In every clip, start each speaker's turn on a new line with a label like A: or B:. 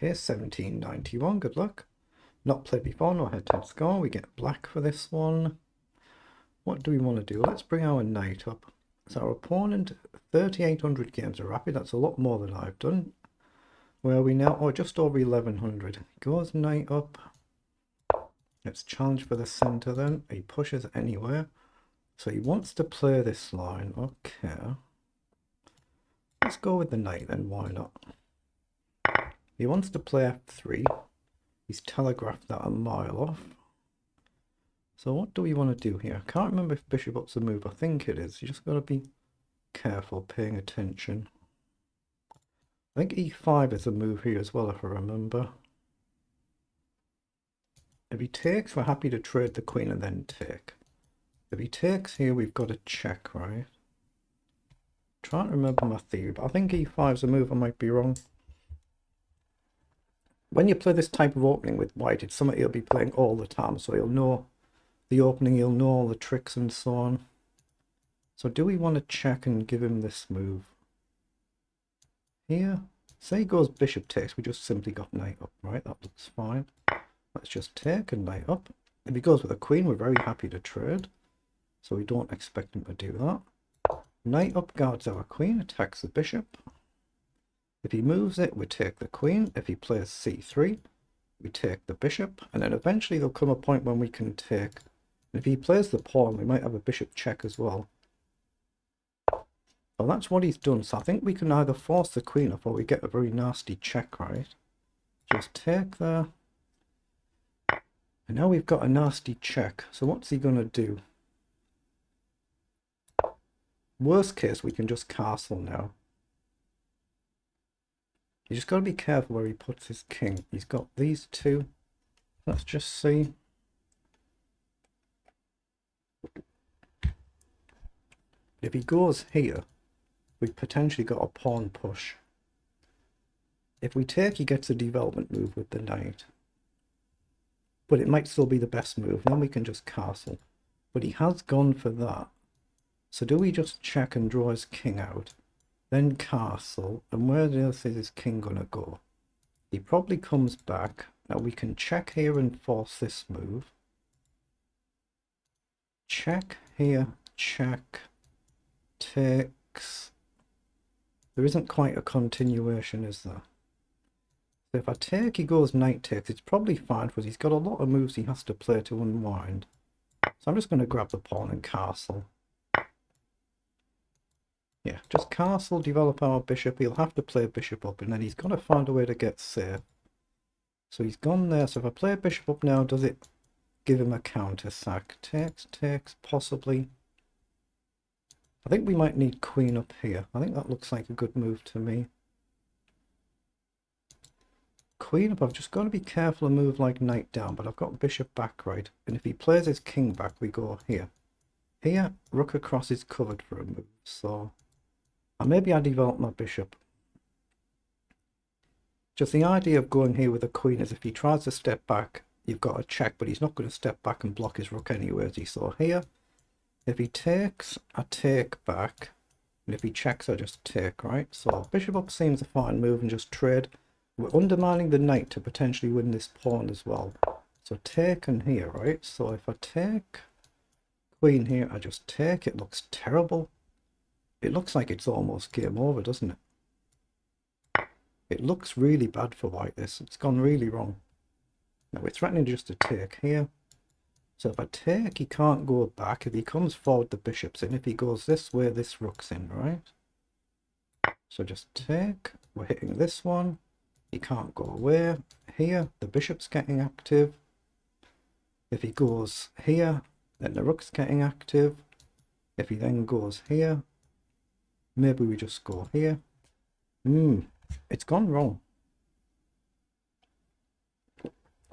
A: Okay, 1791, good luck. Not played before, no head-to-head score. We get black for this one. What do we want to do? Let's bring our knight up. So our opponent, 3,800 games of rapid. That's a lot more than I've done. Where are we now? Oh, just over 1,100. Goes knight up. Let's challenge for the center then. He pushes anywhere. So he wants to play this line. Okay. Let's go with the knight then, why not? He wants to play f3. He's telegraphed that a mile off. So what do we want to do here? I can't remember if bishop up's a move. I think it is. You just got to be careful, paying attention. I think e5 is a move here as well, if I remember. If he takes, we're happy to trade the queen and then take. If he takes here, we've got a check, right? Trying to remember my theory, but I think e5 is a move. I might be wrong. When you play this type of opening with white, it's something he'll be playing all the time, so he'll know the opening, he'll know all the tricks and so on. So do we want to check and give him this move? Here, say he goes bishop takes, we just simply got knight up, right? That looks fine. Let's just take and knight up. If he goes with a queen, we're very happy to trade. So we don't expect him to do that. Knight up guards our queen, attacks the bishop. If he moves it, we take the queen. If he plays c3, we take the bishop. And then eventually there'll come a point when we can take. And if he plays the pawn, we might have a bishop check as well. Well, that's what he's done. So I think we can either force the queen up or we get a very nasty check, right? Just take there. And now we've got a nasty check. So what's he going to do? Worst case, we can just castle now. You just got to be careful where he puts his king. He's got these two. Let's just see. If he goes here, we've potentially got a pawn push. If we take, he gets a development move with the knight. But it might still be the best move. Then we can just castle. But he has gone for that. So do we just check and draw his king out? Then castle. And where else is his king going to go? He probably comes back. Now we can check here and force this move. Check here. Check. Takes. There isn't quite a continuation, is there? So if I take, he goes knight takes. It's probably fine because he's got a lot of moves he has to play to unwind. So I'm just going to grab the pawn and castle. Yeah, just castle, develop our bishop. He'll have to play bishop up and then he's got to find a way to get safe. So he's gone there. So if I play bishop up now, does it give him a counter sack? Takes, takes, possibly. I think we might need queen up here. I think that looks like a good move to me. Queen up, I've just got to be careful and move like knight down, but I've got bishop back, right? And if he plays his king back, we go here. Here, rook across is covered for a move, so... And maybe I develop my bishop. Just the idea of going here with a queen is if he tries to step back, you've got a check, but he's not going to step back and block his rook anyway, as he saw here. If he takes, I take back. And if he checks, I just take, right? So bishop up seems a fine move and just trade. We're undermining the knight to potentially win this pawn as well. So take and here, right? So if I take queen here, I just take. It looks terrible. It looks like it's almost game over, doesn't it? It looks really bad for white, this. It's gone really wrong. Now we're threatening just to take here. So if I take, he can't go back. If he comes forward, the bishop's in. If he goes this way, this rook's in, right? So just take. We're hitting this one. He can't go away. Here, the bishop's getting active. If he goes here, then the rook's getting active. If he then goes here, maybe we just go here. It's gone wrong.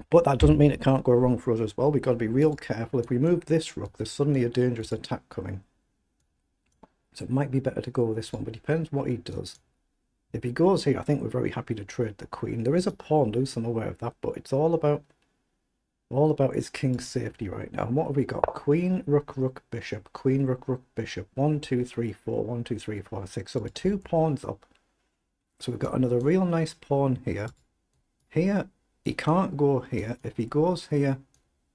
A: But that doesn't mean it can't go wrong for us as well. We've got to be real careful. If we move this rook, there's suddenly a dangerous attack coming. So it might be better to go with this one, but it depends what he does. If he goes here, I think we're very happy to trade the queen. There is a pawn loose, I'm aware of that, but it's all about his king's safety right now. And what have we got? Queen, rook, rook, bishop. Queen, rook, rook, bishop. 1, 2, 3, 4. 1, 2, 3, 4, 6. So we're 2 pawns up. So we've got another real nice pawn here. Here, he can't go here. If he goes here,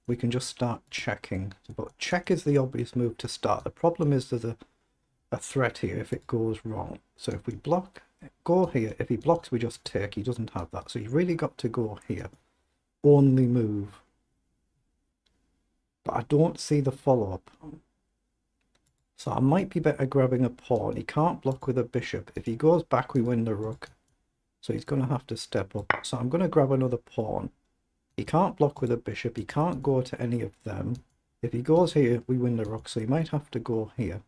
A: we can just start checking. But check is the obvious move to start. The problem is there's a threat here if it goes wrong. So if we block, go here. If he blocks, we just take. He doesn't have that. So you really got to go here. Only move. But I don't see the follow-up. So I might be better grabbing a pawn. He can't block with a bishop. If he goes back, we win the rook. So he's going to have to step up. So I'm going to grab another pawn. He can't block with a bishop. He can't go to any of them. If he goes here, we win the rook. So he might have to go here.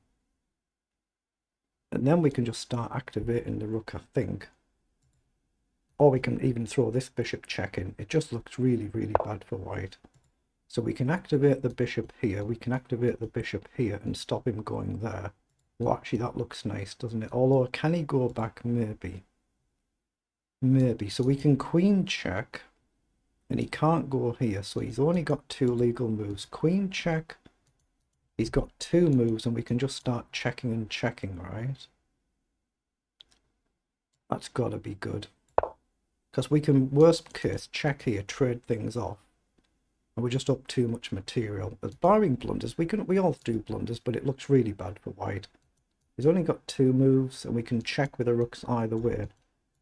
A: And then we can just start activating the rook, I think. Or we can even throw this bishop check in. It just looks really, really bad for white. So we can activate the bishop here. We can activate the bishop here and stop him going there. Well, actually, that looks nice, doesn't it? Although, can he go back? Maybe. Maybe. So we can queen check. And he can't go here. So he's only got 2 legal moves. Queen check. He's got 2 moves and we can just start checking and checking, right? That's got to be good. Because we can, worst case, check here, trade things off. And we're just up too much material. As barring blunders, we all do blunders, but it looks really bad for white. He's only got 2 moves and we can check with the rooks either way.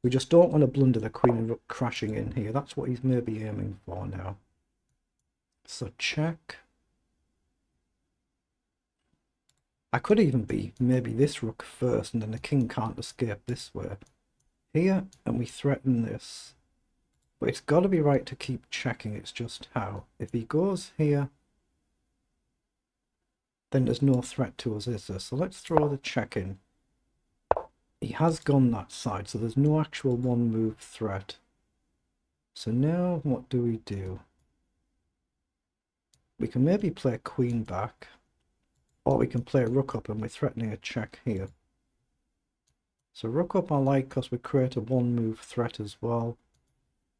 A: We just don't want to blunder the queen and rook crashing in here. That's what he's maybe aiming for now. So check. I could even be maybe this rook first and then the king can't escape this way. Here, and we threaten this. But it's got to be right to keep checking. It's just how. If he goes here, then there's no threat to us, is there? So let's throw the check in. He has gone that side, so there's no actual 1 move threat. So now what do we do? We can maybe play queen back. Or we can play rook up and we're threatening a check here. So rook up I like because we create a 1 move threat as well.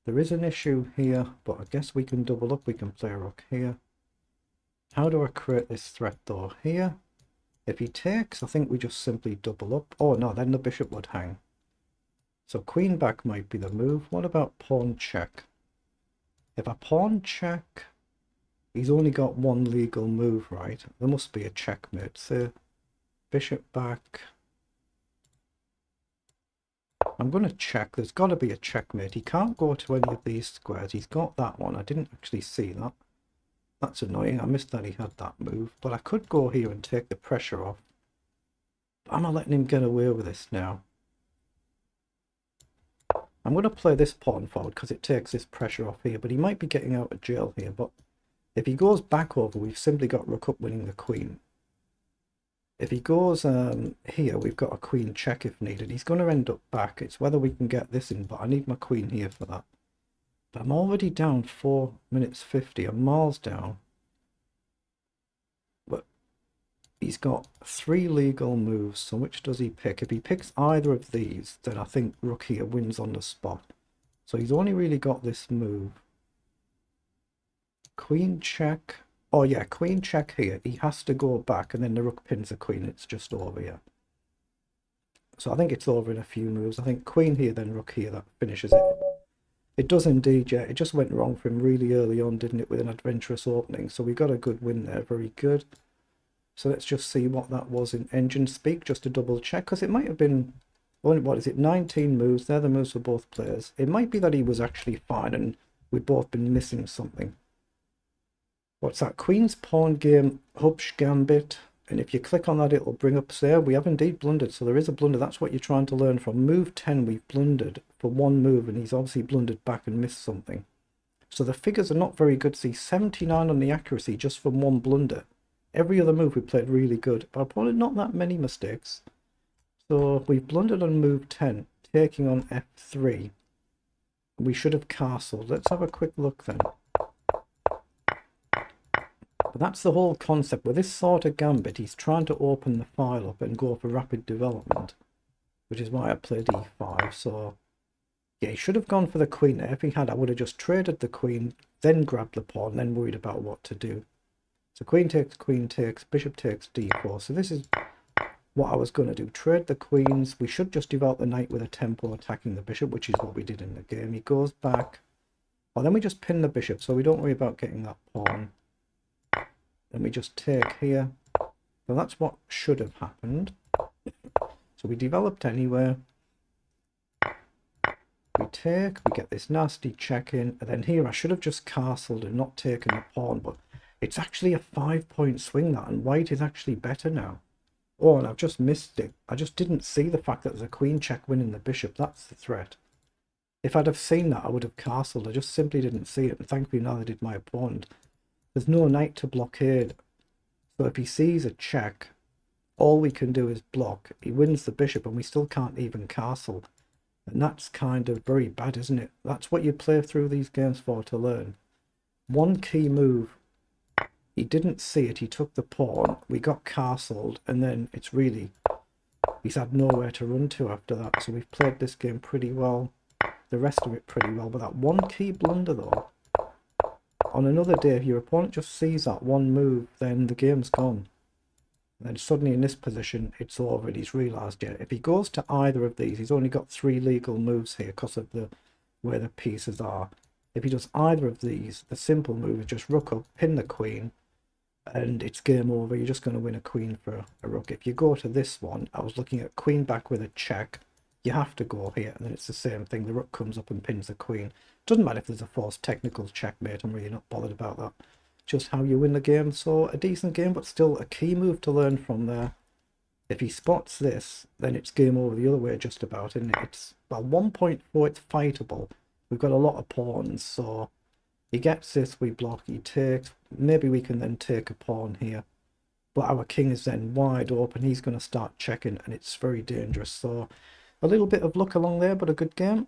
A: There is an issue here, but I guess we can double up. We can play rook here. How do I create this threat though? Here. If he takes, I think we just simply double up. Oh no, then the bishop would hang. So queen back might be the move. What about pawn check? If I pawn check, he's only got 1 legal move, right? There must be a checkmate. So bishop back. I'm going to check. There's got to be a checkmate. He can't go to any of these squares. He's got that one. I didn't actually see that. That's annoying. I missed that he had that move. But I could go here and take the pressure off. Am I letting him get away with this now? I'm going to play this pawn forward because it takes this pressure off here. But he might be getting out of jail here. But if he goes back over, we've simply got rook up winning the queen. If he goes here, we've got a queen check if needed. He's going to end up back. It's whether we can get this in, but I need my queen here for that. But I'm already down 4 minutes 50. I'm miles down. But he's got 3 legal moves, so which does he pick? If he picks either of these, then I think rook here wins on the spot. So he's only really got this move. Queen check. Oh yeah, queen check here. He has to go back and then the rook pins the queen. It's just over here. So I think it's over in a few moves. I think queen here, then rook here, that finishes it. It does indeed, yeah. It just went wrong for him really early on, didn't it, with an adventurous opening. So we got a good win there. Very good. So let's just see what that was in engine speak, just to double check. Because it might have been, what is it, 19 moves. They're the moves for both players. It might be that he was actually fine and we've both been missing something. What's that? Queen's pawn game, Hubsch Gambit. And if you click on that, it'll bring up there. We have indeed blundered. So there is a blunder. That's what you're trying to learn from. Move 10, we've blundered for 1 move. And he's obviously blundered back and missed something. So the figures are not very good. See, 79 on the accuracy just from 1 blunder. Every other move we played really good. But opponent, not that many mistakes. So we've blundered on move 10, taking on f3. We should have castled. Let's have a quick look then. But that's the whole concept. With this sort of gambit, he's trying to open the file up and go for rapid development, which is why I played e5. So yeah, he should have gone for the queen there. If he had, I would have just traded the queen, then grabbed the pawn, then worried about what to do. So queen takes, bishop takes d4. So this is what I was going to do. Trade the queens. We should just develop the knight with a tempo attacking the bishop, which is what we did in the game. He goes back. Well, then we just pin the bishop, so we don't worry about getting that pawn. Then we just take here. So that's what should have happened. So we developed anywhere. We take, we get this nasty check in, and then here I should have just castled and not taken the pawn, but it's actually a 5-point swing that, and white is actually better now. Oh, and I've just missed it. I just didn't see the fact that there's a queen check winning the bishop. That's the threat. If I'd have seen that, I would have castled. I just simply didn't see it, and thankfully neither did my opponent. There's no knight to blockade, so if he sees a check, all we can do is block. He wins the bishop, and we still can't even castle. And that's kind of very bad, isn't it? That's what you play through these games for, to learn. One key move. He didn't see it. He took the pawn. We got castled, and then it's really... he's had nowhere to run to after that. So we've played this game pretty well. The rest of it pretty well. But that one key blunder, though, on another day, if your opponent just sees that one move, then the game's gone. And then suddenly in this position, it's over, and he's realised, yeah, if he goes to either of these, he's only got 3 legal moves here because of the where the pieces are. If he does either of these, the simple move is just rook up, pin the queen, and it's game over. You're just going to win a queen for a rook. If you go to this one, I was looking at queen back with a check. You have to go here, and then it's the same thing. The rook comes up and pins the queen. Doesn't matter if there's a forced technical checkmate. I'm really not bothered about that. Just how you win the game. So a decent game, but still a key move to learn from there. If he spots this, then it's game over the other way just about, isn't it? It's, well, 1.4, it's fightable. We've got a lot of pawns, so he gets this, we block, he takes. Maybe we can then take a pawn here. But our king is then wide open. He's going to start checking, and it's very dangerous. So a little bit of luck along there, but a good game.